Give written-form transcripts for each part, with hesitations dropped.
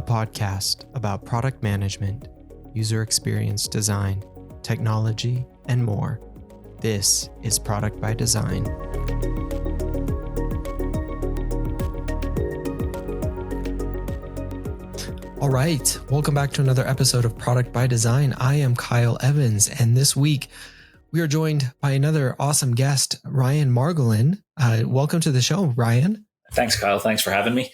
a podcast about product management, user experience design, technology, and more. This is Product by Design. All right, welcome back to another episode of Product by Design. I am Kyle Evans, and this week we are joined by another awesome guest, Ryan Margolin. Welcome to the show, Ryan. Thanks, Kyle. Thanks for having me.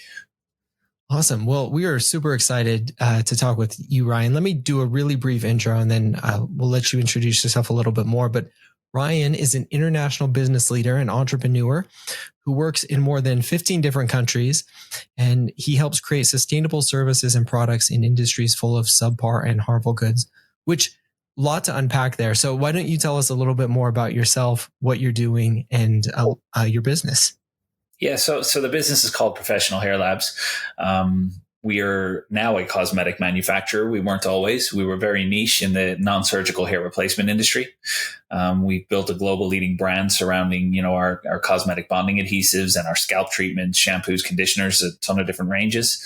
Awesome. Well, we are super excited to talk with you, Ryan. Let me do a really brief intro, and then we'll let you introduce yourself a little bit more. But Ryan is an international business leader and entrepreneur who works in more than 15 different countries, and he helps create sustainable services and products in industries full of subpar and harmful goods, which a lot to unpack there. So why don't you tell us a little bit more about yourself, what you're doing, and your business? Yeah, so the business is called Professional Hair Labs. We are now a cosmetic manufacturer. We weren't always. We were very niche in the non-surgical hair replacement industry. We built a global leading brand surrounding, our cosmetic bonding adhesives and our scalp treatments, shampoos, conditioners, a ton of different ranges.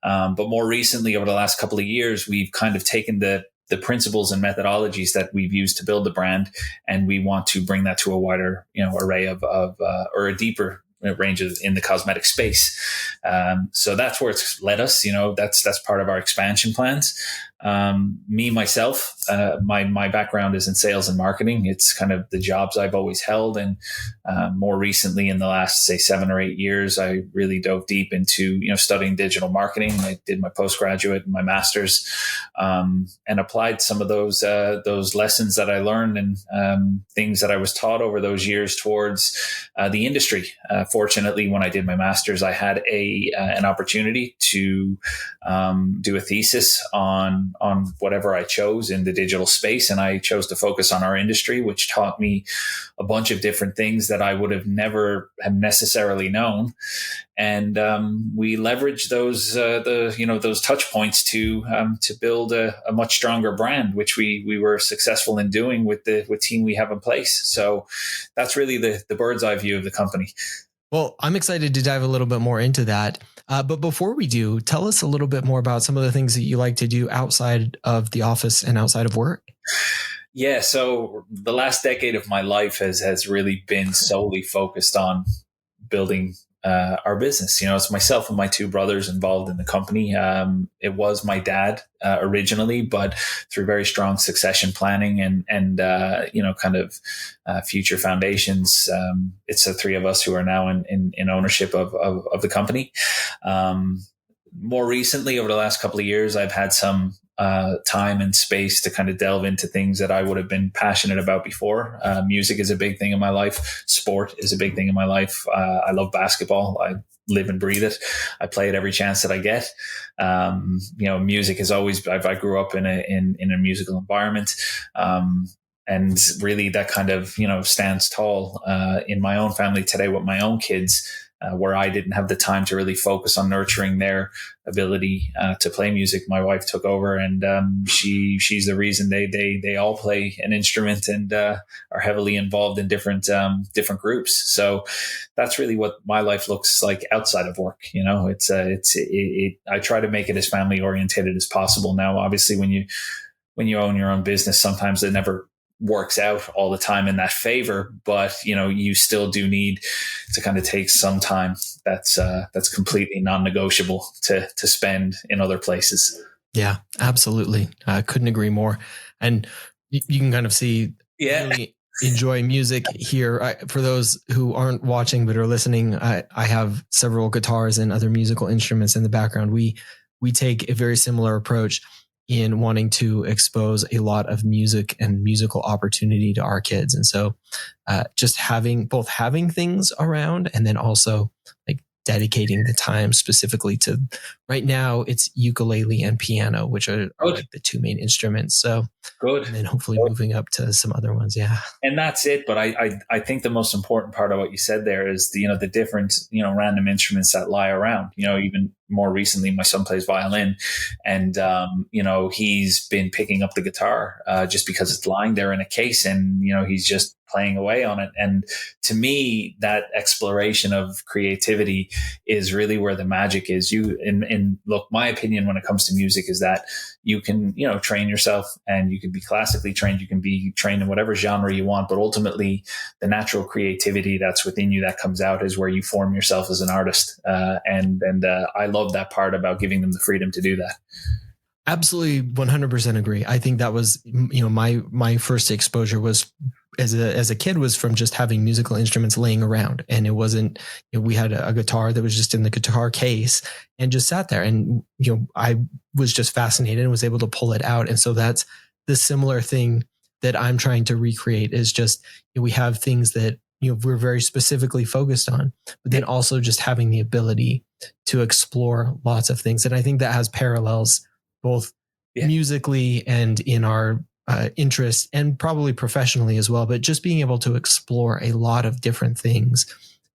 But more recently, over the last couple of years, we've kind of taken the principles and methodologies that we've used to build the brand, and we want to bring that to a wider, array of or a deeper ranges in the cosmetic space. So that's where it's led us. That's part of our expansion plans. Myself, my background is in sales and marketing. It's kind of the jobs I've always held. And more recently, in the last, say, 7 or 8 years, I really dove deep into, studying digital marketing. I did my postgraduate and my master's, and applied some of those lessons that I learned and things that I was taught over those years towards the industry. Fortunately, when I did my master's, I had an opportunity to do a thesis on whatever I chose in the digital space. And I chose to focus on our industry, which taught me a bunch of different things that I would have never have necessarily known. And we leveraged those touch points to build a much stronger brand, which we were successful in doing with the team we have in place. So that's really the bird's eye view of the company. Well, I'm excited to dive a little bit more into that. But before we do, tell us a little bit more about some of the things that you like to do outside of the office and outside of work. Yeah. So the last decade of my life has really been solely focused on building our business. It's myself and my 2 brothers involved in the company. It was my dad originally, but through very strong succession planning and future foundations, it's the 3 of us who are now in ownership of the company. More recently, over the last couple of years, I've had some time and space to kind of delve into things that I would have been passionate about before. Music is a big thing in my life. Sport is a big thing in my life. I love basketball. I live and breathe it. I play it every chance that I get. Music is always, I grew up in a musical environment. And really that kind of, stands tall in my own family today with my own kids. Where I didn't have the time to really focus on nurturing their ability to play music. My wife took over, and she's the reason they all play an instrument and are heavily involved in different groups. So that's really what my life looks like outside of work. I try to make it as family oriented as possible. Now, obviously, when you own your own business, sometimes it never works out all the time in that favor, but you still do need to kind of take some time that's completely non-negotiable to spend in other places. Yeah, absolutely. I couldn't agree more. And you can kind of see, really enjoy music here. For those who aren't watching but are listening, I have several guitars and other musical instruments in the background. We take a very similar approach in wanting to expose a lot of music and musical opportunity to our kids. And so just having things around and then also like dedicating the time specifically to, right now it's ukulele and piano, which are like the 2 main instruments. So good. And then hopefully moving up to some other ones. Yeah. And that's it. But I think the most important part of what you said there is the different, random instruments that lie around, even more recently, my son plays violin, and he's been picking up the guitar just because it's lying there in a case, and he's just playing away on it. And to me, that exploration of creativity is really where the magic is. Look, my opinion when it comes to music is that you can, train yourself, and you can be classically trained. You can be trained in whatever genre you want, but ultimately the natural creativity that's within you that comes out is where you form yourself as an artist. And I love that part about giving them the freedom to do that. Absolutely. 100% agree. I think that was, my first exposure was as a kid was from just having musical instruments laying around. And it wasn't, we had a guitar that was just in the guitar case and just sat there. And, I was just fascinated and was able to pull it out. And so that's the similar thing that I'm trying to recreate is just, we have things that, we're very specifically focused on, but then also just having the ability to explore lots of things. And I think that has parallels both musically and in our interests, and probably professionally as well. But just being able to explore a lot of different things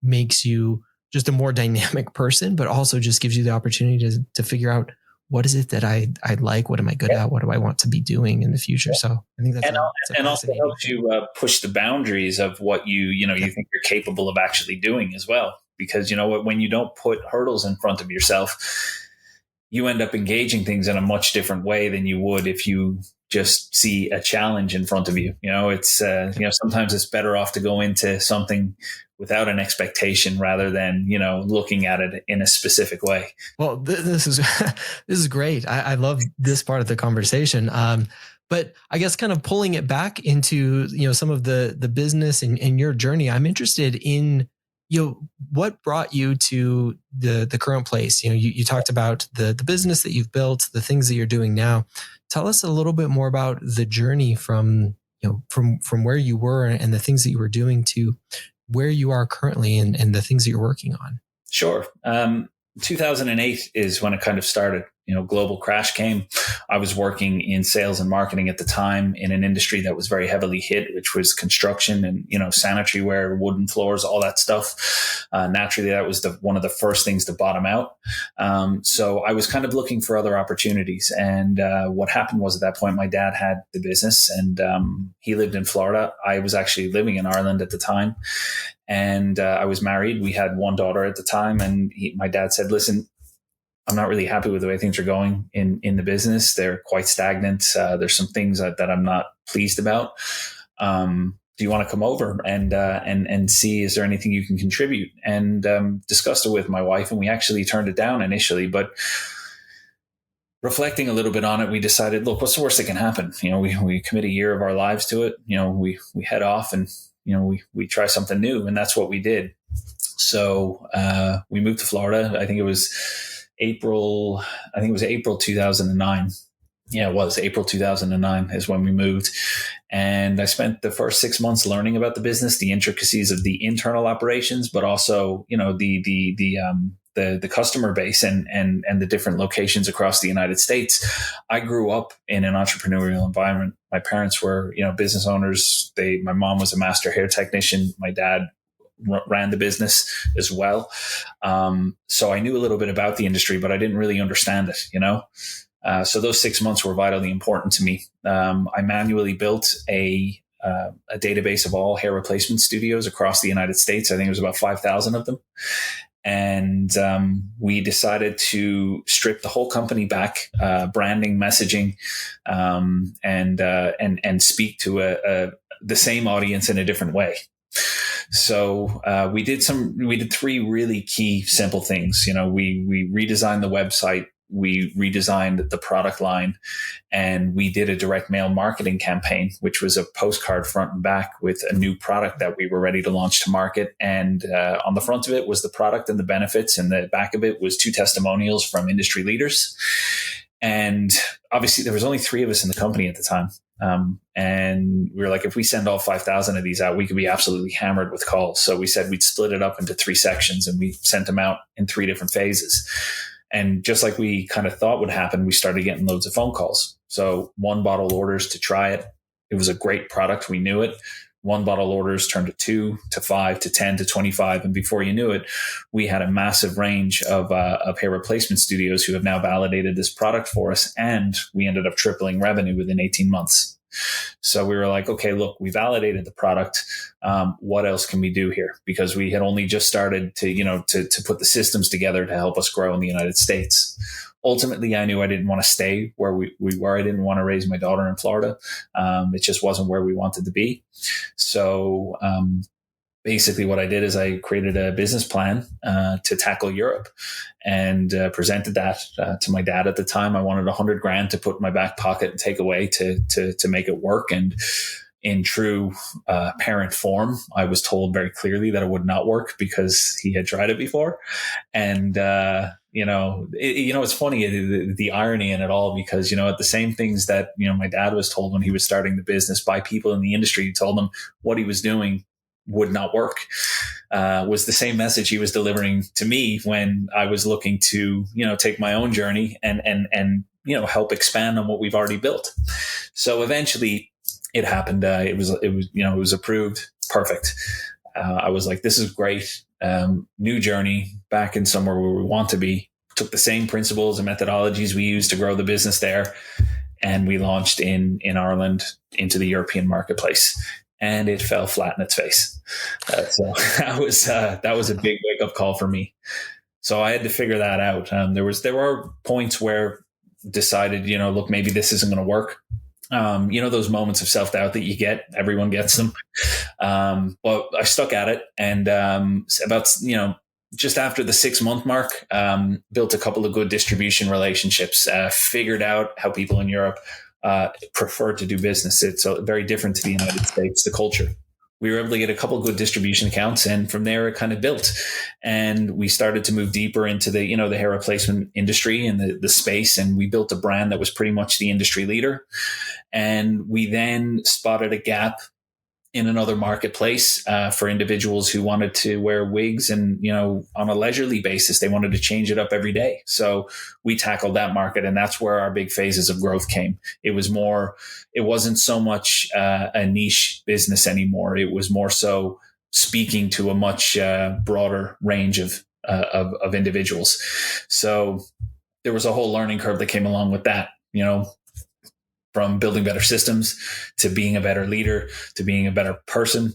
makes you just a more dynamic person, but also just gives you the opportunity to figure out what is it that I like, what am I good at, what do I want to be doing in the future. So I think that's also helps you push the boundaries of what you think you're capable of actually doing as well. Because when you don't put hurdles in front of yourself, you end up engaging things in a much different way than you would if you just see a challenge in front of you. It's sometimes it's better off to go into something without an expectation rather than looking at it in a specific way. Well, this is great. I love this part of the conversation. But I guess kind of pulling it back into some of the business and your journey, I'm interested in what brought you to the current place. You talked about the business that you've built, the things that you're doing now. Tell us a little bit more about the journey from where you were and the things that you were doing to where you are currently and the things that you're working on. Sure. 2008 is when it kind of started. Global crash came. I was working in sales and marketing at the time in an industry that was very heavily hit, which was construction and, sanitary ware, wooden floors, all that stuff. Naturally, that was one of the first things to bottom out. So I was kind of looking for other opportunities. And what happened was at that point, my dad had the business and he lived in Florida. I was actually living in Ireland at the time. And I was married. We had one daughter at the time. And my dad said, listen, I'm not really happy with the way things are going in the business. They're quite stagnant. There's some things that I'm not pleased about. Do you want to come over and see, is there anything you can contribute? And discussed it with my wife, and we actually turned it down initially. But reflecting a little bit on it, we decided, look, what's the worst that can happen? We commit a year of our lives to it. We head off and, we try something new. And that's what we did. So we moved to Florida. I think it was April 2009. Yeah, it was April 2009 is when we moved. And I spent the first 6 months learning about the business, the intricacies of the internal operations, but also, the customer base and the different locations across the United States. I grew up in an entrepreneurial environment. My parents were, business owners. My mom was a master hair technician. My dad ran the business as well. So I knew a little bit about the industry, but I didn't really understand it, so those 6 months were vitally important to me. I manually built a database of all hair replacement studios across the United States. I think it was about 5,000 of them. And we decided to strip the whole company back, branding, messaging, and speak to the same audience in a different way. So we did three really key simple things. We redesigned the website, we redesigned the product line, and we did a direct mail marketing campaign, which was a postcard front and back with a new product that we were ready to launch to market. And on the front of it was the product and the benefits, and the back of it was 2 testimonials from industry leaders. And obviously there was only 3 of us in the company at the time. And we were like, if we send all 5,000 of these out, we could be absolutely hammered with calls. So we said we'd split it up into 3 sections, and we sent them out in 3 different phases. And just like we kind of thought would happen, we started getting loads of phone calls. So 1 bottle orders to try it. It was a great product. We knew it. one bottle orders turned to 2 to 5 to 10 to 25. And before you knew it, we had a massive range of hair replacement studios who have now validated this product for us. And we ended up tripling revenue within 18 months. So we were like, okay, look, we validated the product. What else can we do here? Because we had only just started to put the systems together to help us grow in the United States. Ultimately, I knew I didn't want to stay where we were. I didn't want to raise my daughter in Florida. It just wasn't where we wanted to be. So basically what I did is I created a business plan to tackle Europe and presented that to my dad at the time. I wanted $100,000 to put in my back pocket and take away to make it work. And in true parent form, I was told very clearly that it would not work because he had tried it before. And, it's funny, the irony in it all, because, the same things that, my dad was told when he was starting the business by people in the industry who told him what he was doing would not work, was the same message he was delivering to me when I was looking to, take my own journey and help expand on what we've already built. So eventually it happened. It was approved. Perfect. I was like, this is great. New journey, back in somewhere where we want to be. Took the same principles and methodologies we used to grow the business there. And we launched in Ireland into the European marketplace. And it fell flat in its face. So that was a big wake up call for me. So I had to figure that out. There were points where decided, look, maybe this isn't going to work. Those moments of self doubt that you get, everyone gets them. But I stuck at it, and about just after the 6-month mark, built a couple of good distribution relationships. Figured out how people in Europe prefer to do business. It's very different to the United States, the culture. We were able to get a couple of good distribution accounts, and from there it kind of built. And we started to move deeper into the hair replacement industry and the space. And we built a brand that was pretty much the industry leader. And we then spotted a gap in another marketplace for individuals who wanted to wear wigs and, on a leisurely basis, they wanted to change it up every day. So we tackled that market, and that's where our big phases of growth came. It wasn't so much a niche business anymore. It was more so speaking to a much broader range of individuals. So there was a whole learning curve that came along with that, from building better systems to being a better leader, to being a better person,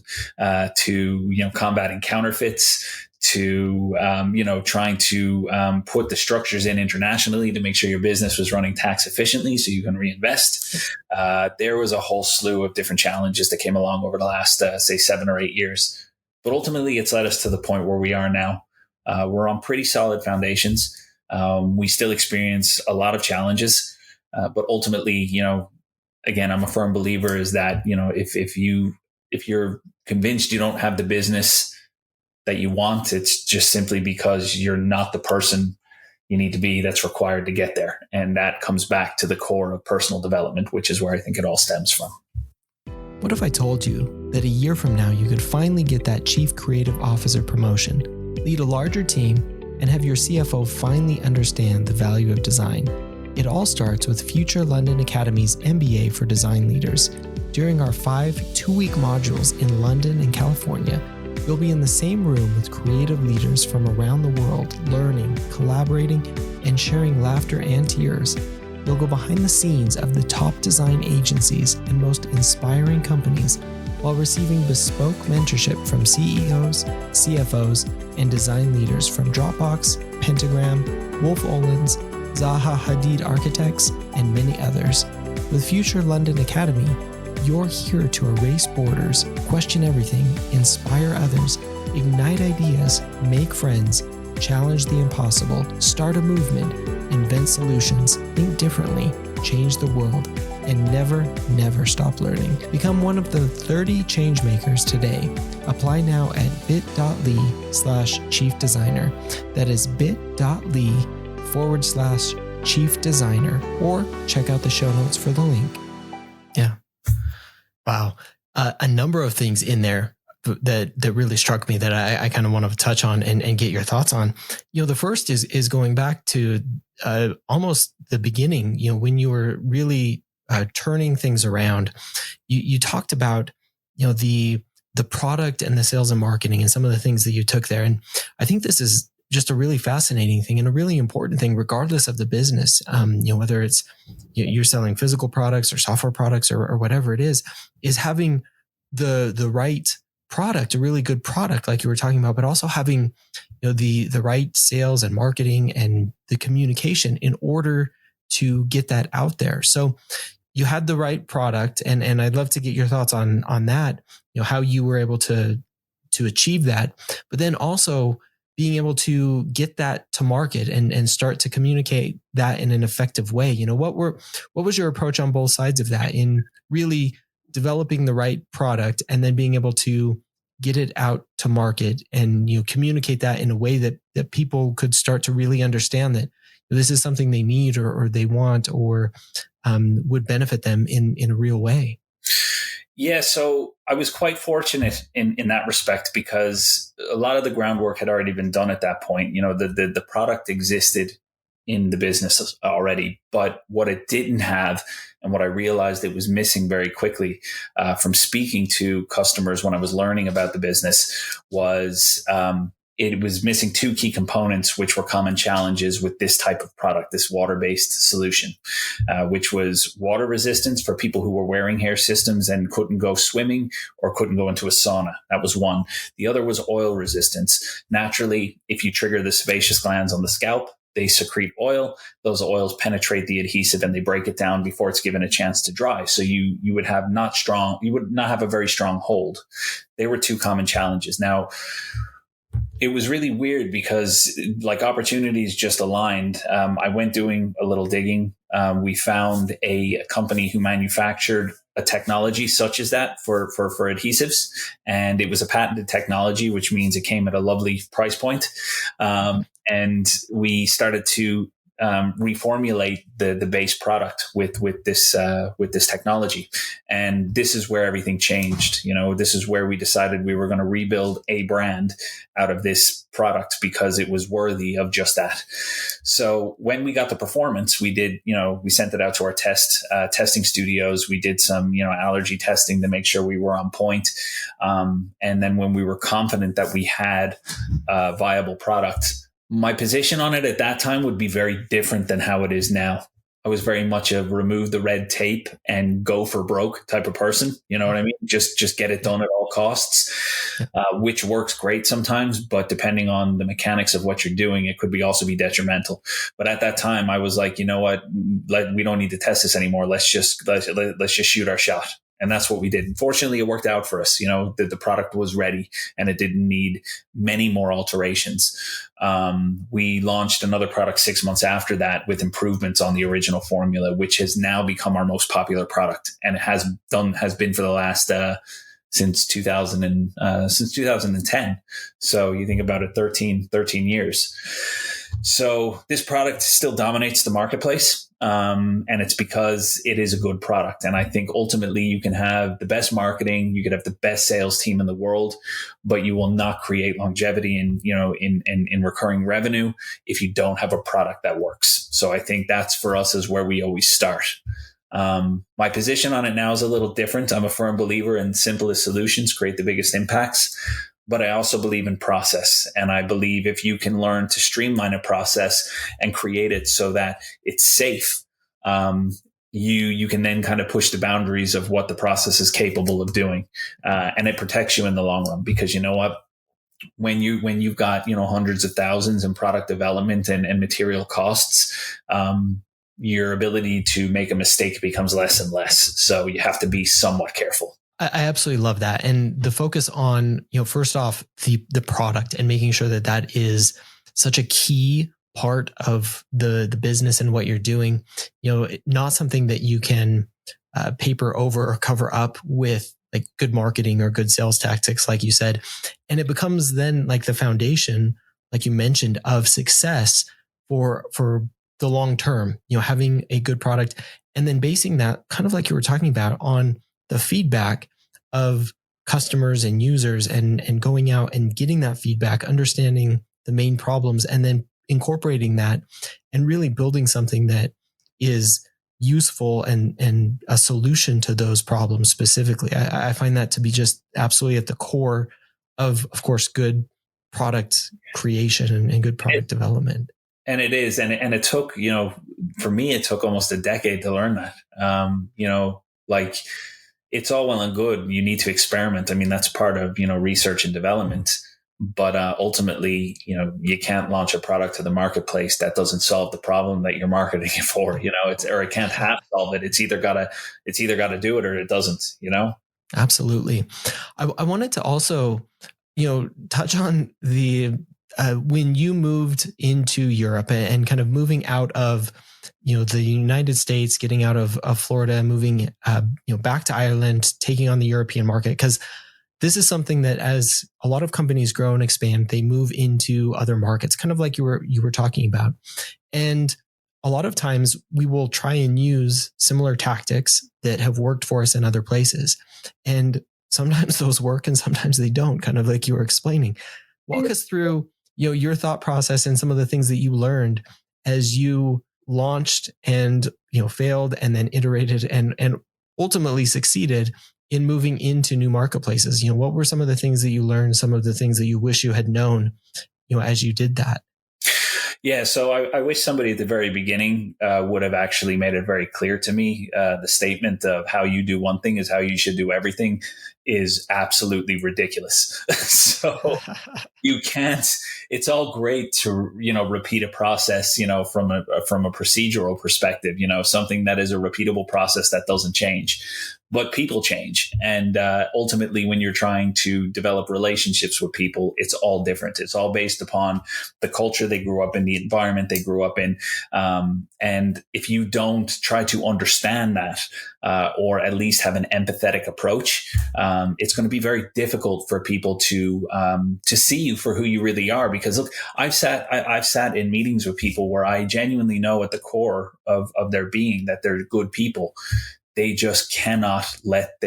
to, combating counterfeits, to, trying to put the structures in internationally to make sure your business was running tax efficiently so you can reinvest. There was a whole slew of different challenges that came along over the last, say, 7 or 8 years. But ultimately, it's led us to the point where we are now. We're on pretty solid foundations. We still experience a lot of challenges. But ultimately, again, I'm a firm believer is that, if you're convinced you don't have the business that you want, it's just simply because you're not the person you need to be that's required to get there. And that comes back to the core of personal development, which is where I think it all stems from. What if I told you that a year from now, you could finally get that Chief Creative Officer promotion, lead a larger team, and have your CFO finally understand the value of design? It all starts with Future London Academy's MBA for Design Leaders. During our 5 2-week modules in London and California, you'll be in the same room with creative leaders from around the world, learning, collaborating, and sharing laughter and tears. You'll go behind the scenes of the top design agencies and most inspiring companies while receiving bespoke mentorship from CEOs, CFOs, and design leaders from Dropbox, Pentagram, Wolf Olins, Zaha Hadid Architects, and many others. With Future London Academy, you're here to erase borders, question everything, inspire others, ignite ideas, make friends, challenge the impossible, start a movement, invent solutions, think differently, change the world, and never stop learning. Become one of the 30 changemakers today. Apply now at bit.ly/chief designer. That is bit.ly/chief designer, or check out the show notes for the link. Yeah. Wow. A number of things in there that really struck me that I kind of want to touch on and get your thoughts on. The first is going back to almost the beginning, when you were really turning things around. You talked about the product and the sales and marketing and some of the things that you took there. And I think this is just a really fascinating thing and a really important thing, regardless of the business. Whether it's you're selling physical products or software products or whatever it is having the right product, a really good product, like you were talking about, but also having the right sales and marketing and the communication in order to get that out there. So you had the right product, and I'd love to get your thoughts on that. How you were able to achieve that, but then also being able to get that to market and start to communicate that in an effective way. What was your approach on both sides of that in really developing the right product and then being able to get it out to market and communicate that in a way that people could start to really understand that this is something they need or they want or would benefit them in a real way? Yeah, so I was quite fortunate in that respect because a lot of the groundwork had already been done at that point. The product existed in the business already, but what it didn't have and what I realized it was missing very quickly from speaking to customers when I was learning about the business was it was missing two key components, which were common challenges with this type of product, this water-based solution, which was water resistance for people who were wearing hair systems and couldn't go swimming or couldn't go into a sauna. That was one. The other was oil resistance. Naturally, if you trigger the sebaceous glands on the scalp, they secrete oil. Those oils penetrate the adhesive and they break it down before it's given a chance to dry. So you would not have a very strong hold. They were two common challenges. Now, it was really weird because opportunities just aligned. I went doing a little digging. We found a company who manufactured a technology such as that for adhesives. And it was a patented technology, which means it came at a lovely price point. And we started to reformulate the base product with this technology. And this is where everything changed. This is where we decided we were going to rebuild a brand out of this product because it was worthy of just that. So when we got the performance, we did, we sent it out to our testing studios. We did some, allergy testing to make sure we were on point. And then when we were confident that we had a viable product, my position on it at that time would be very different than how it is now. I was very much a remove the red tape and go for broke type of person. You know what I mean? Just get it done at all costs, which works great sometimes, but depending on the mechanics of what you're doing, it could also be detrimental. But at that time, I was like, you know what? We don't need to test this anymore. Let's just shoot our shot. And that's what we did. Unfortunately, it worked out for us. The product was ready and it didn't need many more alterations. We launched another product 6 months after that with improvements on the original formula, which has now become our most popular product. And it has been for the last, since 2010. So you think about it, 13 years. So this product still dominates the marketplace. And it's because it is a good product. And I think ultimately you can have the best marketing, you could have the best sales team in the world, but you will not create longevity in recurring revenue if you don't have a product that works. So I think that's for us is where we always start. My position on it now is a little different. I'm a firm believer in simplest solutions create the biggest impacts. But I also believe in process. And I believe if you can learn to streamline a process and create it so that it's safe, you can then kind of push the boundaries of what the process is capable of doing. And it protects you in the long run because you know what? When you've got, hundreds of thousands in product development and material costs, your ability to make a mistake becomes less and less. So you have to be somewhat careful. I absolutely love that. And the focus on, first off, the product and making sure that is such a key part of the business and what you're doing, not something that you can paper over or cover up with like good marketing or good sales tactics, like you said. And it becomes then like the foundation, like you mentioned, of success for the long term, having a good product and then basing that kind of like you were talking about on the feedback of customers and users and going out and getting that feedback, understanding the main problems and then incorporating that and really building something that is, useful and a solution to those problems specifically. I find that to be just absolutely at the core of course, good product creation and good product development. And it is, and it took, for me, it took almost a decade to learn that. Like, it's all well and good. You need to experiment. I mean, that's part of, research and development. But ultimately, you can't launch a product to the marketplace that doesn't solve the problem that you're marketing it for. Or it can't half solve it. It's either gotta do it or it doesn't. Absolutely. I wanted to also, touch on the when you moved into Europe and kind of moving out of the United States, getting out of Florida, moving back to Ireland, taking on the European market, because this is something that as a lot of companies grow and expand, they move into other markets, kind of like you were talking about. And a lot of times we will try and use similar tactics that have worked for us in other places. And sometimes those work and sometimes they don't, kind of like you were explaining. Walk us through your thought process and some of the things that you learned as you launched and failed and then iterated and ultimately succeeded in moving into new marketplaces. What were some of the things that you learned, some of the things that you wish you had known as you did that? Yeah, so I wish somebody at the very beginning would have actually made it very clear to me. The statement of how you do one thing is how you should do everything is absolutely ridiculous. So you can't. It's all great to repeat a process from a procedural perspective. Something that is a repeatable process that doesn't change. But people change. And ultimately, when you're trying to develop relationships with people, it's all different. It's all based upon the culture they grew up in, the environment they grew up in. And if you don't try to understand that, or at least have an empathetic approach, it's going to be very difficult for people to see you for who you really are. Because look, I've sat in meetings with people where I genuinely know at the core of their being that they're good people. They just cannot let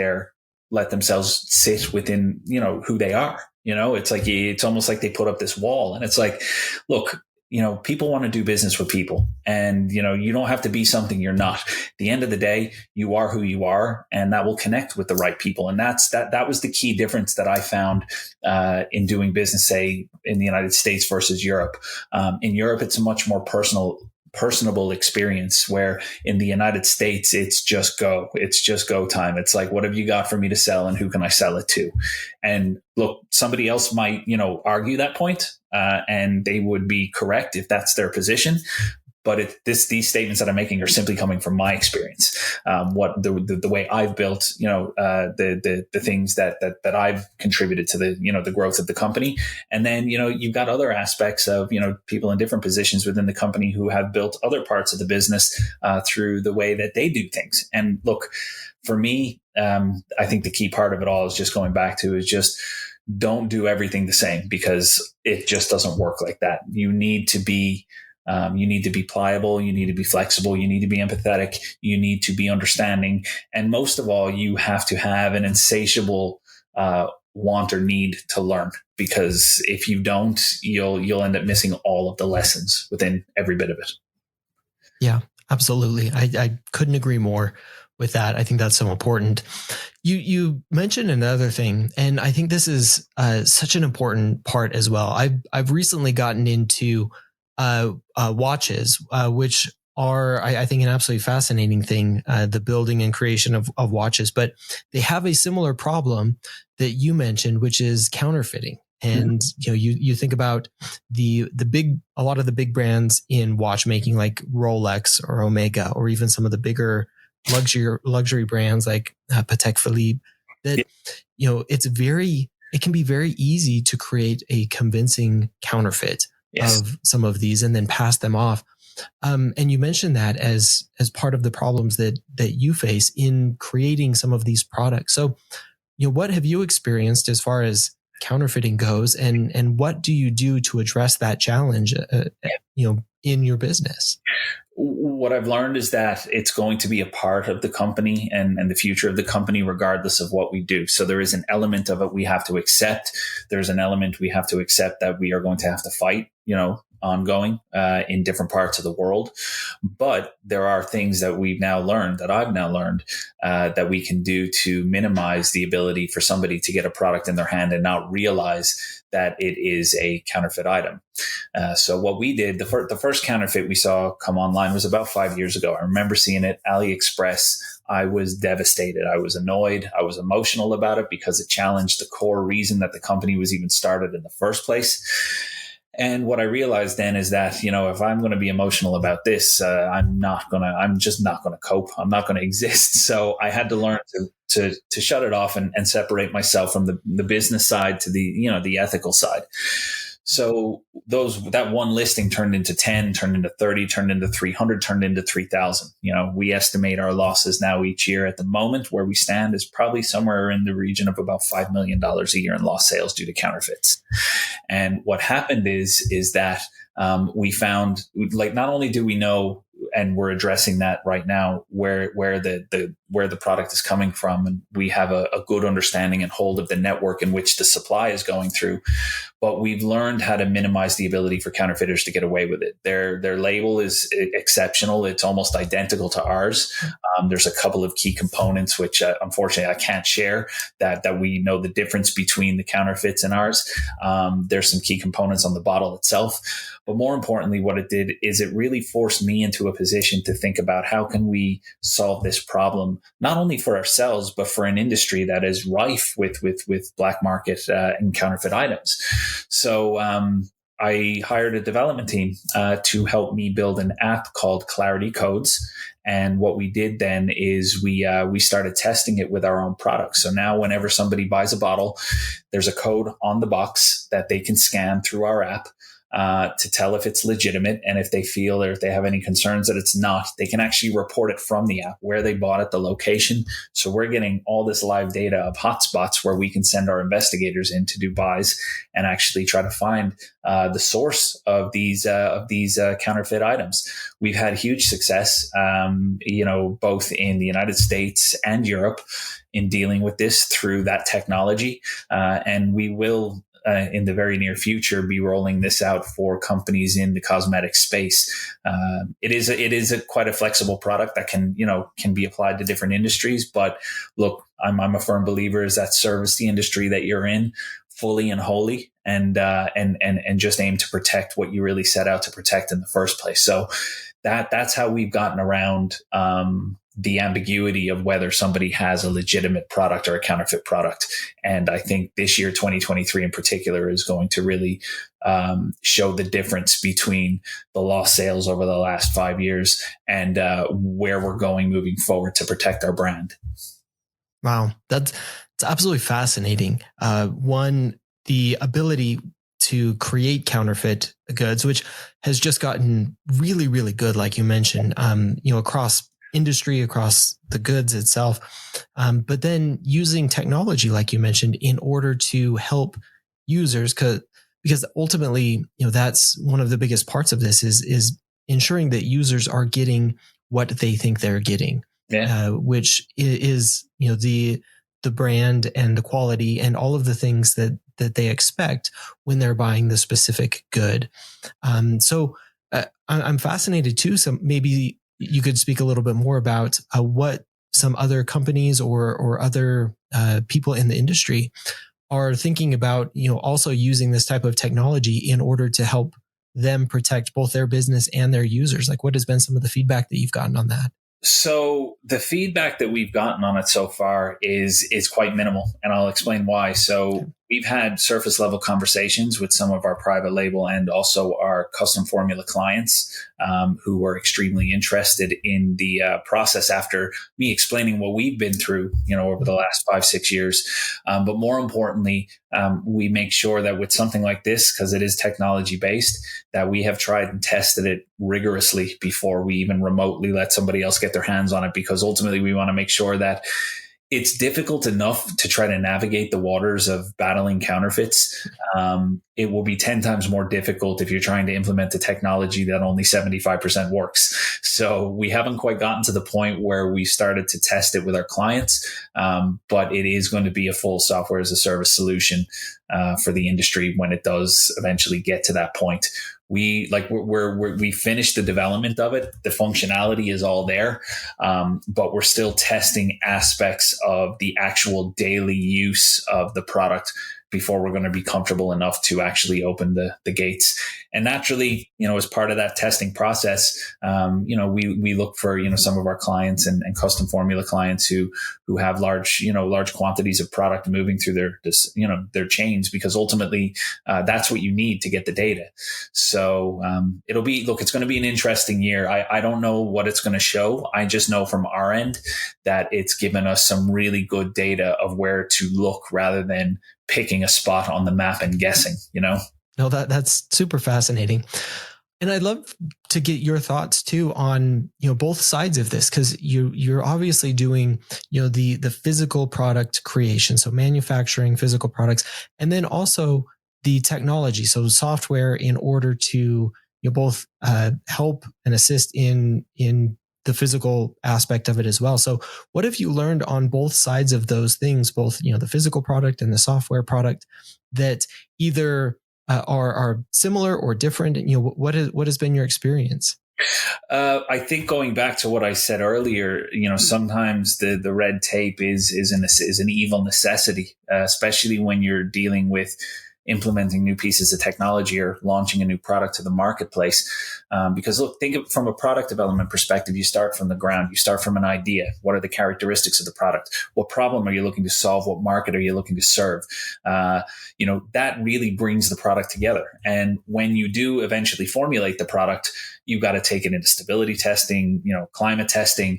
themselves sit within, who they are. It's like, it's almost like they put up this wall, and it's like, look, people want to do business with people, and, you don't have to be something you're not. At the end of the day, you are who you are, and that will connect with the right people. And that was the key difference that I found in doing business, say, in the United States versus Europe. In Europe, it's a much more personable experience, where in the United States, it's just go time. It's like, what have you got for me to sell, and who can I sell it to? And look, somebody else might, argue that point, and they would be correct if that's their position. But these statements that I'm making are simply coming from my experience. What the way I've built, the things that I've contributed to the growth of the company. And then, you've got other aspects of, people in different positions within the company who have built other parts of the business through the way that they do things. And look, for me, I think the key part of it all is just going back to is just don't do everything the same, because it just doesn't work like that. You need to be pliable. You need to be flexible. You need to be empathetic. You need to be understanding. And most of all, you have to have an insatiable want or need to learn, because if you don't, you'll end up missing all of the lessons within every bit of it. Yeah, absolutely. I couldn't agree more with that. I think that's so important. You mentioned another thing, and I think this is such an important part as well. I've recently gotten into watches, which are, I think, an absolutely fascinating thing, the building and creation of watches, but they have a similar problem that you mentioned, which is counterfeiting. And, you think about a lot of the big brands in watchmaking, like Rolex or Omega, or even some of the bigger luxury brands like Patek Philippe, that, it can be very easy to create a convincing counterfeit of some of these and then pass them off. And you mentioned that as part of the problems that you face in creating some of these products. So, what have you experienced as far as counterfeiting goes, and what do you do to address that challenge, in your business? What I've learned is that it's going to be a part of the company and the future of the company, regardless of what we do. So there is an element of it we have to accept. There's an element we have to accept that we are going to have to fight, ongoing in different parts of the world. But there are things that we've now learned, that I've now learned, that we can do to minimize the ability for somebody to get a product in their hand and not realize that it is a counterfeit item. So what we did, the first counterfeit we saw come online was about 5 years ago. I remember seeing it, AliExpress. I was devastated. I was annoyed. I was emotional about it because it challenged the core reason that the company was even started in the first place. And what I realized then is that, if I'm going to be emotional about this, I'm just not going to cope. I'm not going to exist. So I had to learn to shut it off and separate myself from the business side to the ethical side. So that one listing turned into 10, turned into 30, turned into 300, turned into 3,000. We estimate our losses now each year at the moment where we stand is probably somewhere in the region of about $5 million a year in lost sales due to counterfeits. And what happened is that we found, like, not only do we know, and we're addressing that right now, where the product is coming from, and we have a good understanding and hold of the network in which the supply is going through, but we've learned how to minimize the ability for counterfeiters to get away with it. Their label is exceptional; it's almost identical to ours. There's a couple of key components which, unfortunately, I can't share that we know the difference between the counterfeits and ours. There's some key components on the bottle itself. But more importantly, what it did is it really forced me into a position to think about how can we solve this problem, not only for ourselves, but for an industry that is rife with black market and counterfeit items. So I hired a development team to help me build an app called Clarity Codes. And what we did then is we started testing it with our own products. So now whenever somebody buys a bottle, there's a code on the box that they can scan through our app to tell if it's legitimate. And if they feel or if they have any concerns that it's not, they can actually report it from the app, where they bought it, the location. So we're getting all this live data of hotspots where we can send our investigators in to do buys and actually try to find the source of these counterfeit items. We've had huge success, both in the United States and Europe in dealing with this through that technology. And we will, in the very near future, be rolling this out for companies in the cosmetic space. It is quite a flexible product that can be applied to different industries. But look, I'm a firm believer is that service the industry that you're in fully and wholly, and just aim to protect what you really set out to protect in the first place. So that's how we've gotten around the ambiguity of whether somebody has a legitimate product or a counterfeit product. And I think this year, 2023 in particular, is going to really show the difference between the lost sales over the last 5 years and where we're going moving forward to protect our brand. Wow. It's absolutely fascinating. One, the ability to create counterfeit goods, which has just gotten really, really good, like you mentioned, across industry, across the goods itself. But then using technology, like you mentioned, in order to help users, because ultimately, that's one of the biggest parts of this is ensuring that users are getting what they think they're getting, which is, the brand and the quality and all of the things that they expect when they're buying the specific good. So I'm fascinated too. So maybe you could speak a little bit more about what some other companies or other people in the industry are thinking about, also using this type of technology in order to help them protect both their business and their users. Like, what has been some of the feedback that you've gotten on that? So the feedback that we've gotten on it so far is quite minimal, and I'll explain why. So we've had surface level conversations with some of our private label and also our custom formula clients who were extremely interested in the process after me explaining what we've been through, over the last 5-6 years. But more importantly, we make sure that with something like this, because it is technology based, that we have tried and tested it rigorously before we even remotely let somebody else get their hands on it, because ultimately we want to make sure that it's difficult enough to try to navigate the waters of battling counterfeits. It will be 10 times more difficult if you're trying to implement a technology that only 75% works. So we haven't quite gotten to the point where we started to test it with our clients, but it is going to be a full software as a service solution for the industry when it does eventually get to that point. we finished the development of it. The functionality is all there, but we're still testing aspects of the actual daily use of the product before we're going to be comfortable enough to actually open the gates. And naturally, as part of that testing process, we look for, some of our clients and custom formula clients who have large quantities of product moving through their chains, because ultimately that's what you need to get the data. So it's going to be an interesting year. I don't know what it's going to show. I just know from our end that it's given us some really good data of where to look rather than picking a spot on the map and guessing, No, that's super fascinating. And I'd love to get your thoughts too on, both sides of this, because you're obviously doing, the physical product creation. So manufacturing physical products, and then also the technology. So software, in order to, both help and assist in the physical aspect of it as well. So what have you learned on both sides of those things, both, the physical product and the software product, that either are similar or different? What has been your experience? I think going back to what I said earlier, sometimes the red tape is an evil necessity, especially when you're dealing with implementing new pieces of technology or launching a new product to the marketplace. Because look, think of it from a product development perspective. You start from the ground. You start from an idea. What are the characteristics of the product? What problem are you looking to solve? What market are you looking to serve? That really brings the product together. And when you do eventually formulate the product, you've got to take it into stability testing, climate testing.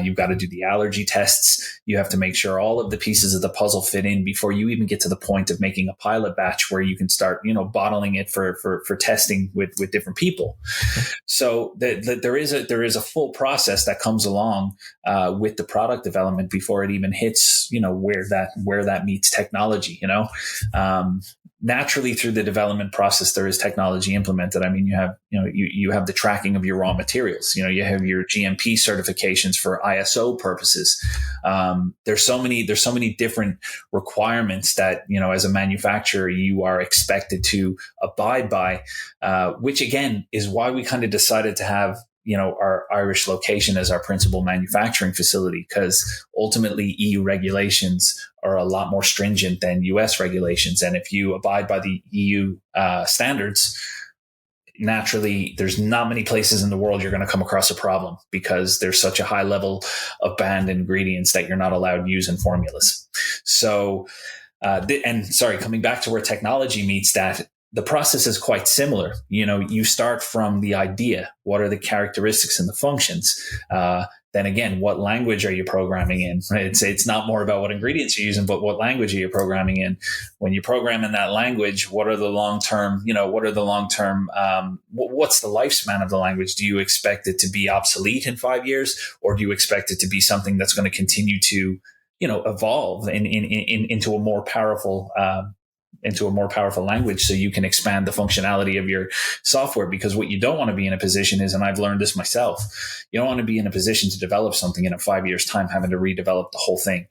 You've got to do the allergy tests. You have to make sure all of the pieces of the puzzle fit in before you even get to the point of making a pilot batch where you can start, bottling it for testing with different people. So there is a full process that comes along with the product development before it even hits, where that meets technology. Naturally, through the development process, there is technology implemented. I mean, you have the tracking of your raw materials. You have your GMP certifications for ISO purposes. There's so many different requirements that, as a manufacturer, you are expected to abide by, which again is why we kind of decided to have our Irish location as our principal manufacturing facility, because ultimately EU regulations are a lot more stringent than US regulations. And if you abide by the EU standards, naturally, there's not many places in the world you're going to come across a problem, because there's such a high level of banned ingredients that you're not allowed to use in formulas. So, coming back to where technology meets that, the process is quite similar. You start from the idea. What are the characteristics and the functions? Then again, what language are you programming in? Right? It's not more about what ingredients you're using, but what language are you programming in? When you program in that language, what's the lifespan of the language? Do you expect it to be obsolete in 5 years, or do you expect it to be something that's going to continue to, evolve into a more powerful language, so you can expand the functionality of your software? Because what you don't want to be in a position is, and I've learned this myself, you don't want to be in a position to develop something in 5 years' time, having to redevelop the whole thing.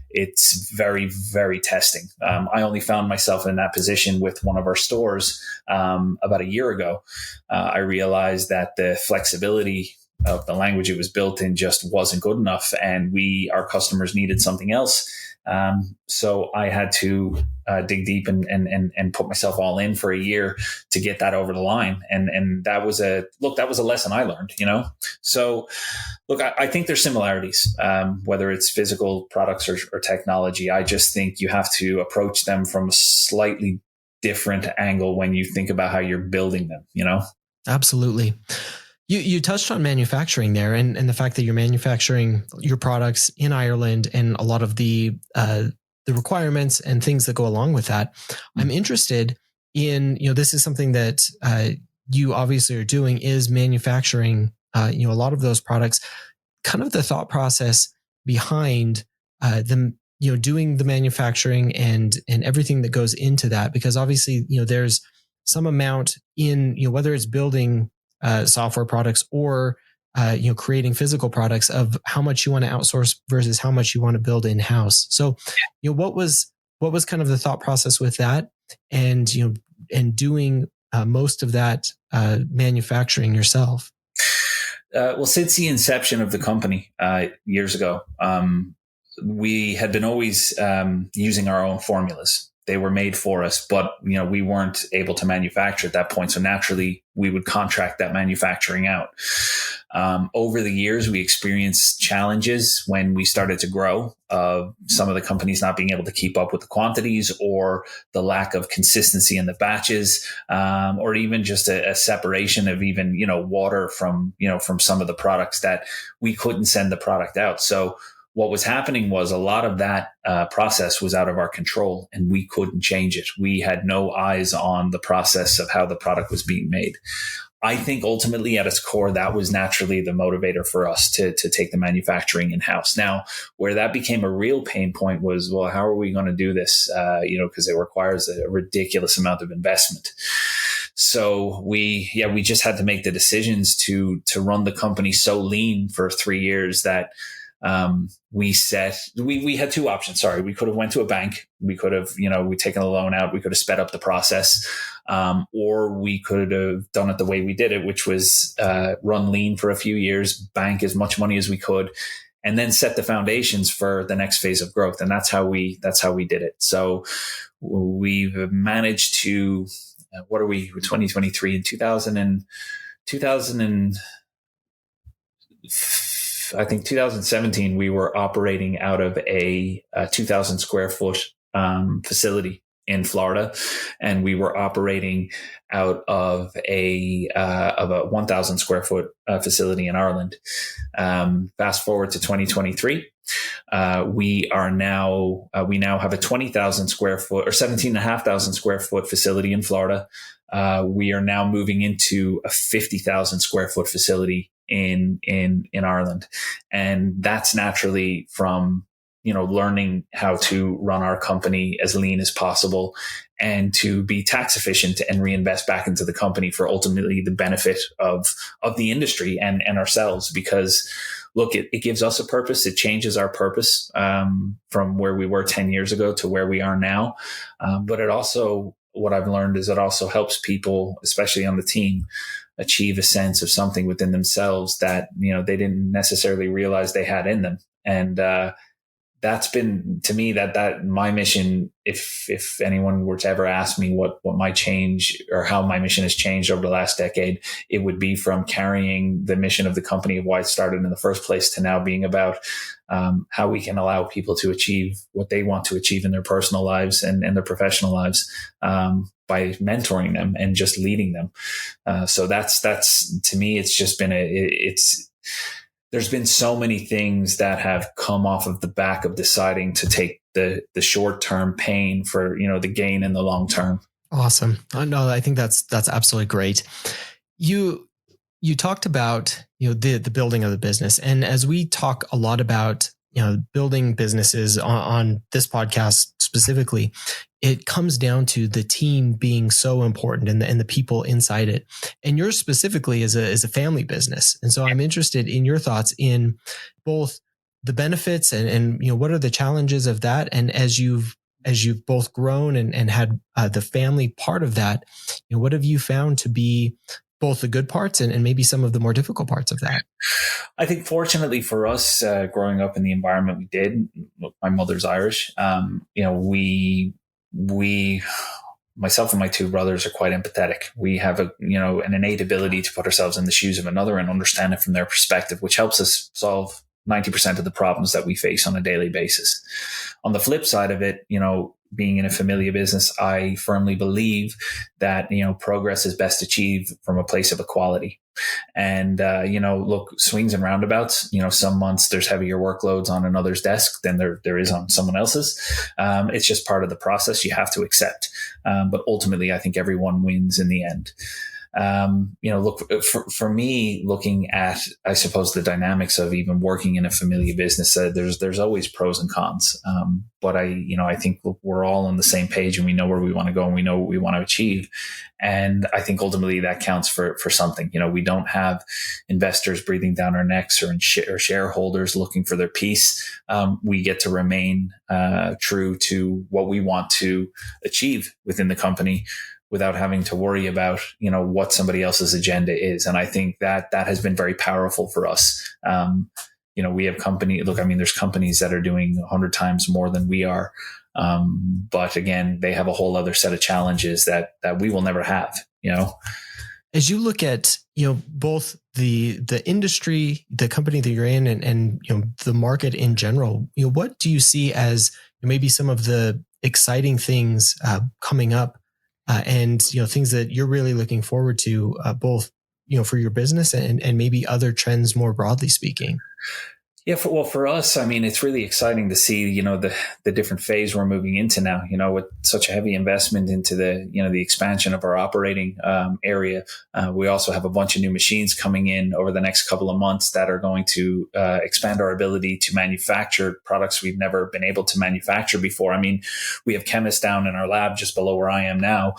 It's very, very testing. I only found myself in that position with one of our stores about a year ago. I realized that the flexibility of the language it was built in just wasn't good enough, and our customers needed something else. So I had to dig deep and put myself all in for a year to get that over the line. And that was a lesson I learned, So look, I think there's similarities, whether it's physical products or technology. I just think you have to approach them from a slightly different angle when you think about how you're building them, Absolutely. You touched on manufacturing there, and the fact that you're manufacturing your products in Ireland, and a lot of the requirements and things that go along with that. I'm interested in, this is something that you obviously are doing, is manufacturing, a lot of those products. Kind of the thought process behind them, doing the manufacturing and everything that goes into that, because obviously, there's some amount in, whether it's building software products or creating physical products, of how much you want to outsource versus how much you want to build in house. So, what was kind of the thought process with that, and and doing most of that manufacturing yourself? Well, since the inception of the company years ago, we had been always using our own formulas. They were made for us, but we weren't able to manufacture at that point. So naturally, we would contract that manufacturing out. Over the years, we experienced challenges when we started to grow. Some of the companies not being able to keep up with the quantities, or the lack of consistency in the batches, or even just a separation of even water from some of the products that we couldn't send the product out. So what was happening was a lot of that process was out of our control, and we couldn't change it. We had no eyes on the process of how the product was being made. I think ultimately at its core, that was naturally the motivator for us to take the manufacturing in-house. Now, where that became a real pain point was, well, how are we going to do this? Because it requires a ridiculous amount of investment. So we just had to make the decisions to run the company so lean for 3 years that we had two options. Sorry. We could have went to a bank. We could have, we taken a loan out. We could have sped up the process. Or we could have done it the way we did it, which was, run lean for a few years, bank as much money as we could, and then set the foundations for the next phase of growth. And that's how we did it. So we've managed to, 2023 in 2017, we were operating out of a 2,000 square foot facility in Florida, and we were operating out of a 1,000 square foot facility in Ireland. Fast forward to 2023. We now have a 20,000 square foot or 17,500 square foot facility in Florida. We are now moving into a 50,000 square foot facility in Ireland. And that's naturally from, learning how to run our company as lean as possible and to be tax efficient and reinvest back into the company for ultimately the benefit of the industry and ourselves. Because look, it gives us a purpose. It changes our purpose from where we were 10 years ago to where we are now. But it also, what I've learned is it also helps people, especially on the team, achieve a sense of something within themselves that, they didn't necessarily realize they had in them. And that's been, to me, that my mission, if anyone were to ever ask me what my change or how my mission has changed over the last decade, it would be from carrying the mission of the company, of why it started in the first place, to now being about how we can allow people to achieve what they want to achieve in their personal lives and their professional lives by mentoring them and just leading them. So that's to me, it's just been there's been so many things that have come off of the back of deciding to take the short-term pain for, the gain in the long term. Awesome. No, I think that's absolutely great. You talked about, the building of the business. And as we talk a lot about, building businesses on this podcast specifically, it comes down to the team being so important and the people inside it. And yours specifically is a family business. And so I'm interested in your thoughts in both the benefits and what are the challenges of that? And as you've both grown and had the family part of that, what have you found to be both the good parts and maybe some of the more difficult parts of that? I think fortunately for us, growing up in the environment we did, look, my mother's Irish. We, myself and my two brothers, are quite empathetic. We have an innate ability to put ourselves in the shoes of another and understand it from their perspective, which helps us solve 90% of the problems that we face on a daily basis. On the flip side of it, being in a familiar business, I firmly believe that, progress is best achieved from a place of equality. And, look, swings and roundabouts, some months there's heavier workloads on another's desk than there is on someone else's. It's just part of the process you have to accept. But ultimately, I think everyone wins in the end. Look, for me, looking at, I suppose, the dynamics of even working in a familiar business, there's always pros and cons. But I think we're all on the same page and we know where we want to go and we know what we want to achieve. And I think ultimately that counts for something. We don't have investors breathing down our necks or shareholders looking for their piece. We get to remain true to what we want to achieve within the company, without having to worry about, what somebody else's agenda is. And I think that has been very powerful for us. We have there's companies that are doing 100 times more than we are. But again, they have a whole other set of challenges that we will never have, As you look at, both the industry, the company that you're in, and the market in general, what do you see as maybe some of the exciting things coming up, and things that you're really looking forward to, both for your business and maybe other trends more broadly speaking? Yeah, for us, I mean, it's really exciting to see, the different phase we're moving into now, with such a heavy investment into the expansion of our operating area. We also have a bunch of new machines coming in over the next couple of months that are going to expand our ability to manufacture products we've never been able to manufacture before. I mean, we have chemists down in our lab just below where I am now,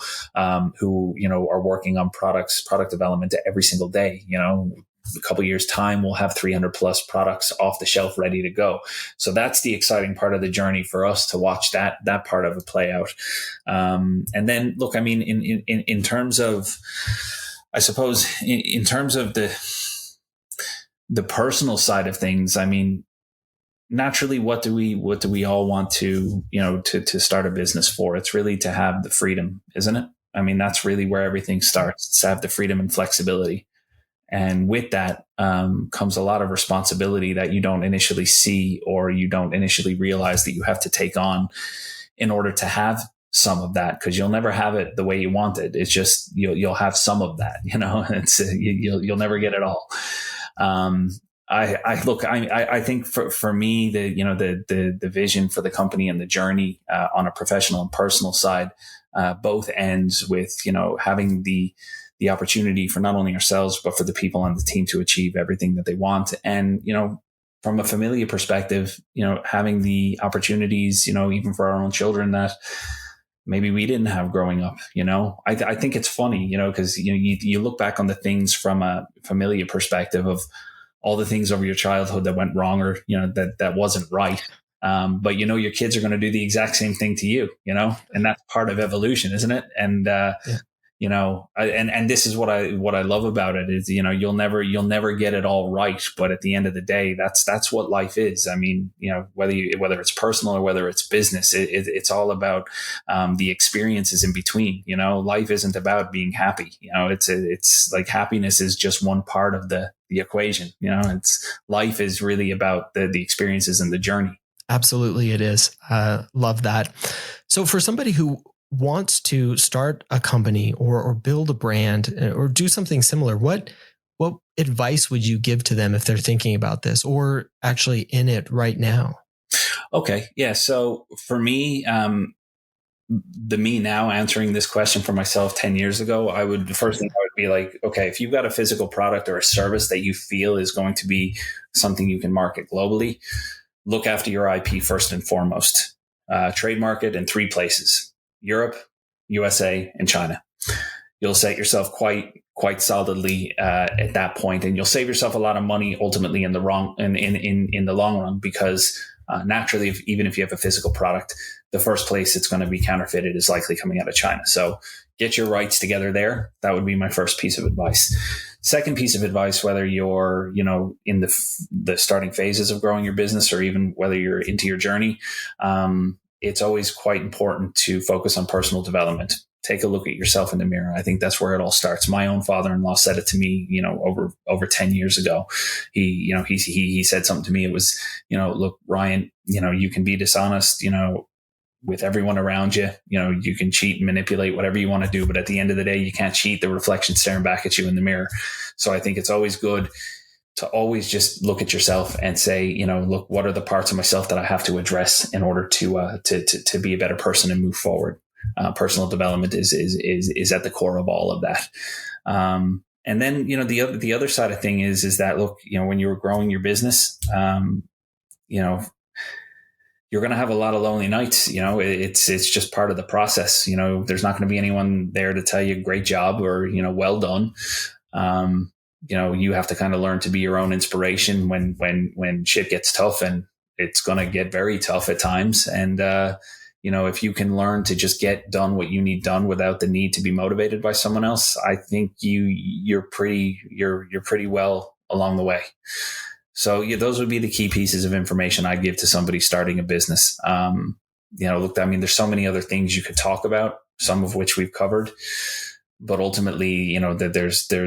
who, are working on product development every single day. A couple of years time, we'll have 300 plus products off the shelf ready to go. So that's the exciting part of the journey for us, to watch that part of it play out. And then look, I mean, in terms of, I suppose, in terms of the personal side of things, I mean, naturally, what do we all want to, to start a business for? It's really to have the freedom, isn't it? I mean, that's really where everything starts. It's to have the freedom and flexibility. And with that comes a lot of responsibility that you don't initially see, or you don't initially realize that you have to take on in order to have some of that, because you'll never have it the way you want it. It's just you'll have some of that. It's you'll never get it all. I think for me, the vision for the company and the journey on a professional and personal side both ends with having the opportunity for not only ourselves, but for the people on the team to achieve everything that they want. And, from a familiar perspective, having the opportunities, even for our own children that maybe we didn't have growing up, I think it's funny, because, you look back on the things from a familiar perspective of all the things over your childhood that went wrong, or, that wasn't right. But your kids are going to do the exact same thing to you, and that's part of evolution, isn't it? And, yeah. And this is what I love about it is, you'll never get it all right. But at the end of the day, that's what life is. I mean, whether it's personal or whether it's business, it's all about the experiences in between. Life isn't about being happy. It's like happiness is just one part of the equation. Life is really about the experiences and the journey. Absolutely, it is. Love that. So for somebody who wants to start a company or build a brand or do something similar, what advice would you give to them if they're thinking about this or actually in it right now? Okay. Yeah. So for me, the me now answering this question for myself 10 years ago, the first thing I would be like, okay, if you've got a physical product or a service that you feel is going to be something you can market globally, look after your IP first and foremost. Trademark it in 3 places: Europe, USA, and China. You'll set yourself quite solidly at that point, and you'll save yourself a lot of money ultimately in the long run, because naturally, even if you have a physical product, the first place it's going to be counterfeited is likely coming out of China. So get your rights together there. That would be my first piece of advice. Second piece of advice, whether you're in the starting phases of growing your business, or even whether you're into your journey, it's always quite important to focus on personal development. Take a look at yourself in the mirror. I think that's where it all starts. My own father-in-law said it to me, over 10 years ago. He said something to me. It was, look, Ryan, you can be dishonest, with everyone around you. You can cheat and manipulate, whatever you want to do. But at the end of the day, you can't cheat the reflection staring back at you in the mirror. So I think it's always good to always just look at yourself and say, look, what are the parts of myself that I have to address in order to be a better person and move forward? Personal development is at the core of all of that. And then, the other side of thing is that, look, when you're growing your business, you're going to have a lot of lonely nights. It's just part of the process. There's not going to be anyone there to tell you great job or, well done. You have to kind of learn to be your own inspiration when shit gets tough, and it's going to get very tough at times. And, if you can learn to just get done what you need done without the need to be motivated by someone else, I think you're pretty well along the way. So yeah, those would be the key pieces of information I'd give to somebody starting a business. Look, I mean, there's so many other things you could talk about, some of which we've covered, but ultimately, that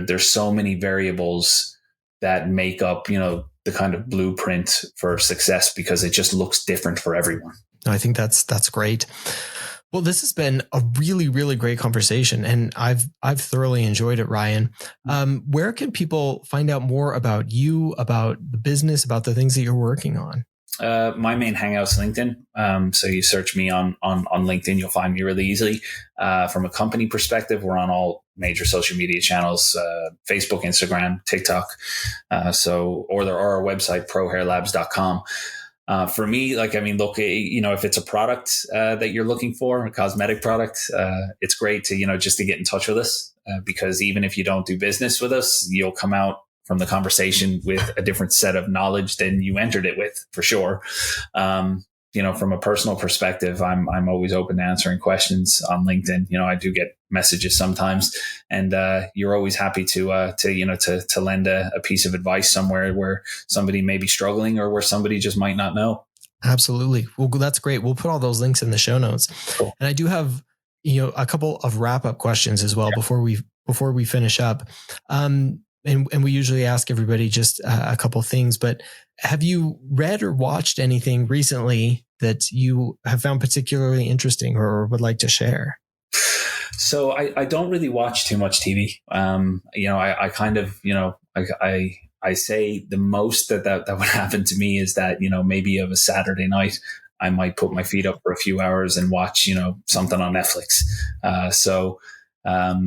there's so many variables that make up, the kind of blueprint for success, because it just looks different for everyone. I think that's great. Well, this has been a really, really great conversation, and I've thoroughly enjoyed it, Ryan. Where can people find out more about you, about the business, about the things that you're working on? My main hangout's LinkedIn. So you search me on LinkedIn, you'll find me really easily. From a company perspective, we're on all major social media channels, Facebook, Instagram, TikTok. Or there are our website, prohairlabs.com. For me, if it's a product that you're looking for, a cosmetic product, it's great to, just to get in touch with us, because even if you don't do business with us, you'll come out from the conversation with a different set of knowledge than you entered it with, for sure. From a personal perspective, I'm always open to answering questions on LinkedIn. I do get messages sometimes, and you're always happy to lend a piece of advice somewhere where somebody may be struggling or where somebody just might not know. Absolutely. Well, that's great. We'll put all those links in the show notes. Cool. And I do have, a couple of wrap up questions as well before we finish up. And we usually ask everybody just a couple of things, but have you read or watched anything recently that you have found particularly interesting or would like to share? So I don't really watch too much TV. I kind of, I say the most that would happen to me is that, maybe of a Saturday night, I might put my feet up for a few hours and watch, something on Netflix.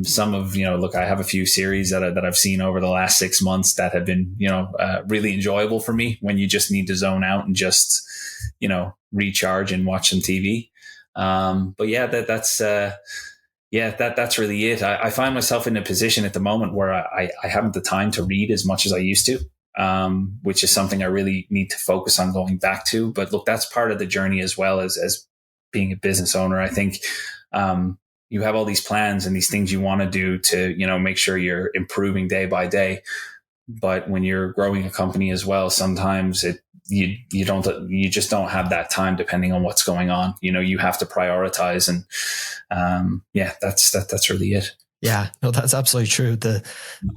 Some of, I have a few series that I've seen over the last 6 months that have been, really enjoyable for me when you just need to zone out and just, recharge and watch some TV. But yeah, that's really it. I find myself in a position at the moment where I haven't the time to read as much as I used to, which is something I really need to focus on going back to. But look, that's part of the journey as well as being a business owner. I think, you have all these plans and these things you want to do to, make sure you're improving day by day. But when you're growing a company as well, sometimes you just don't have that time depending on what's going on. You have to prioritize, and that's really it. Yeah, no, that's absolutely true.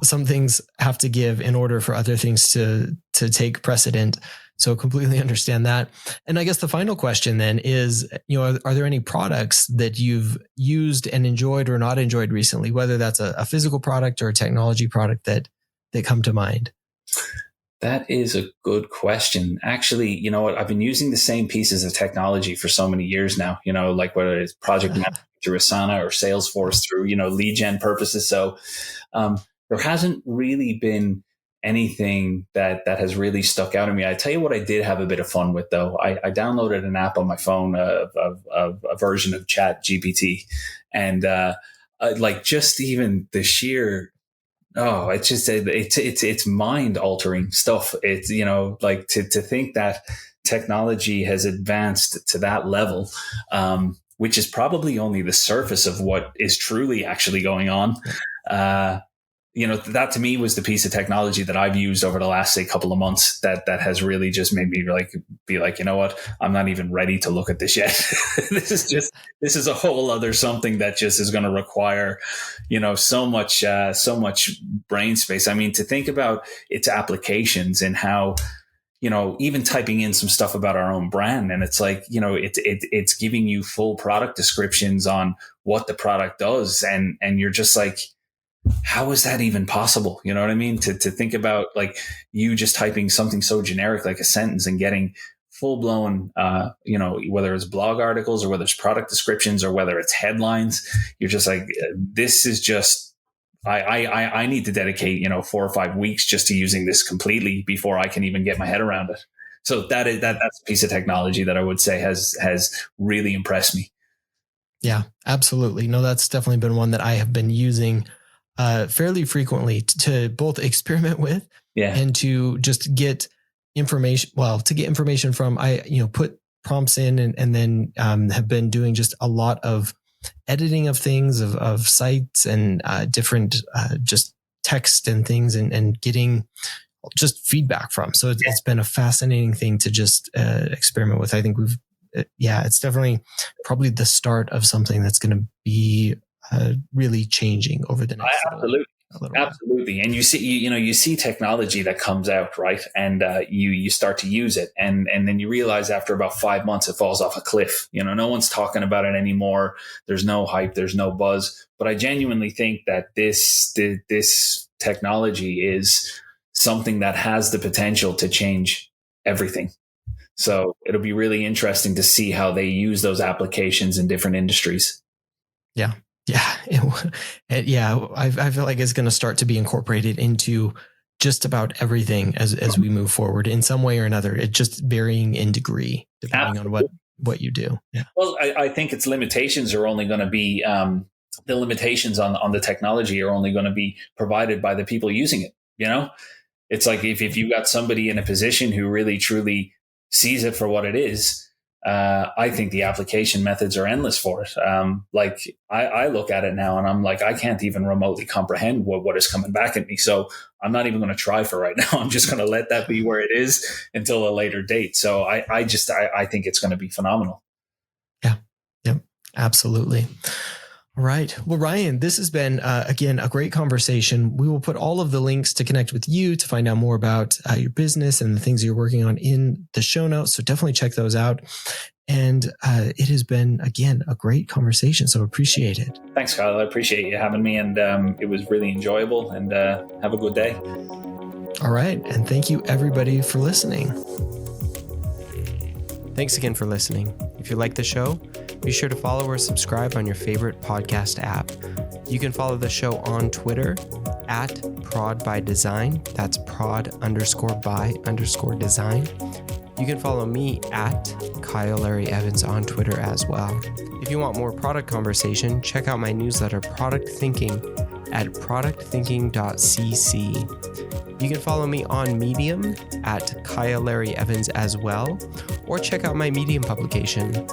Some things have to give in order for other things to take precedent. So completely understand that. And I guess the final question then is, are there any products that you've used and enjoyed or not enjoyed recently, whether that's a physical product or a technology product that come to mind? That is a good question. Actually, you know what? I've been using the same pieces of technology for so many years now, like whether it's project management through Asana or Salesforce through, lead gen purposes. So there hasn't really been anything that has really stuck out to me. I tell you what I did have a bit of fun with, though. I downloaded an app on my phone of a version of Chat GPT, and just even the sheer it's mind altering stuff. It's to think that technology has advanced to that level, which is probably only the surface of what is truly actually going on. That to me was the piece of technology that I've used over the last, say, couple of months that has really just made me be like, you know what, I'm not even ready to look at this yet. This is a whole other something that just is going to require, so much brain space. I mean, to think about its applications and how, even typing in some stuff about our own brand, and it's like, it's giving you full product descriptions on what the product does. And you're just like, how is that even possible? You know what I mean? To think about like you just typing something so generic, like a sentence, and getting full blown, whether it's blog articles or whether it's product descriptions or whether it's headlines, you're just like, this is just, I need to dedicate, 4 or 5 weeks just to using this completely before I can even get my head around it. So that's a piece of technology that I would say has really impressed me. Yeah, absolutely. No, that's definitely been one that I have been using fairly frequently to both experiment with and to just get information. Well, to get information from, put prompts in and then have been doing just a lot of editing of things, of sites and different just text and things and getting just feedback from. So it's been a fascinating thing to just experiment with. I think it's definitely probably the start of something that's going to be really changing over the next Absolutely. And you see technology that comes out, right? And you start to use it. And then you realize after about 5 months, it falls off a cliff. No one's talking about it anymore. There's no hype. There's no buzz. But I genuinely think that this technology is something that has the potential to change everything. So it'll be really interesting to see how they use those applications in different industries. Yeah. I feel like it's going to start to be incorporated into just about everything as we move forward in some way or another. It's just varying in degree depending on what you do. Yeah. Well, I think its limitations are only going to be the limitations on the technology are only going to be provided by the people using it. It's like if you got somebody in a position who really truly sees it for what it is. I think the application methods are endless for it. I look at it now and I'm like, I can't even remotely comprehend what is coming back at me. So I'm not even going to try for right now. I'm just going to let that be where it is until a later date. So I think it's going to be phenomenal. Yeah. Yep. Absolutely. All right. Well, Ryan, this has been, again, a great conversation. We will put all of the links to connect with you to find out more about your business and the things you're working on in the show notes. So definitely check those out. And it has been, again, a great conversation. So appreciate it. Thanks, Kyle. I appreciate you having me. And it was really enjoyable. And have a good day. All right. And thank you, everybody, for listening. Thanks again for listening. If you like the show, be sure to follow or subscribe on your favorite podcast app. You can follow the show on Twitter at prod_by_design. That's prod_by_design. You can follow me at Kyle Larry Evans on Twitter as well. If you want more product conversation, check out my newsletter, Product Thinking, at productthinking.cc. You can follow me on Medium at Kyle Larry Evans as well, or check out my Medium publication,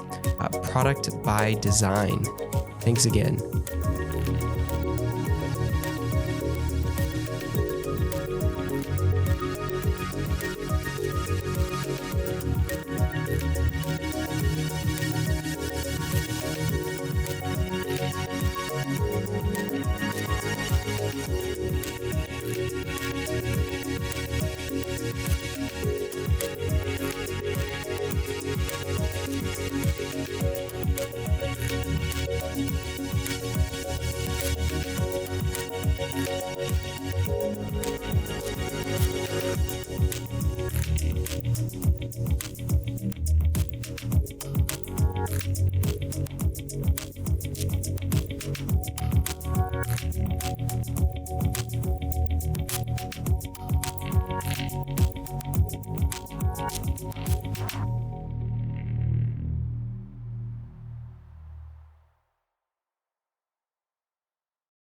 Product by Design. Thanks again.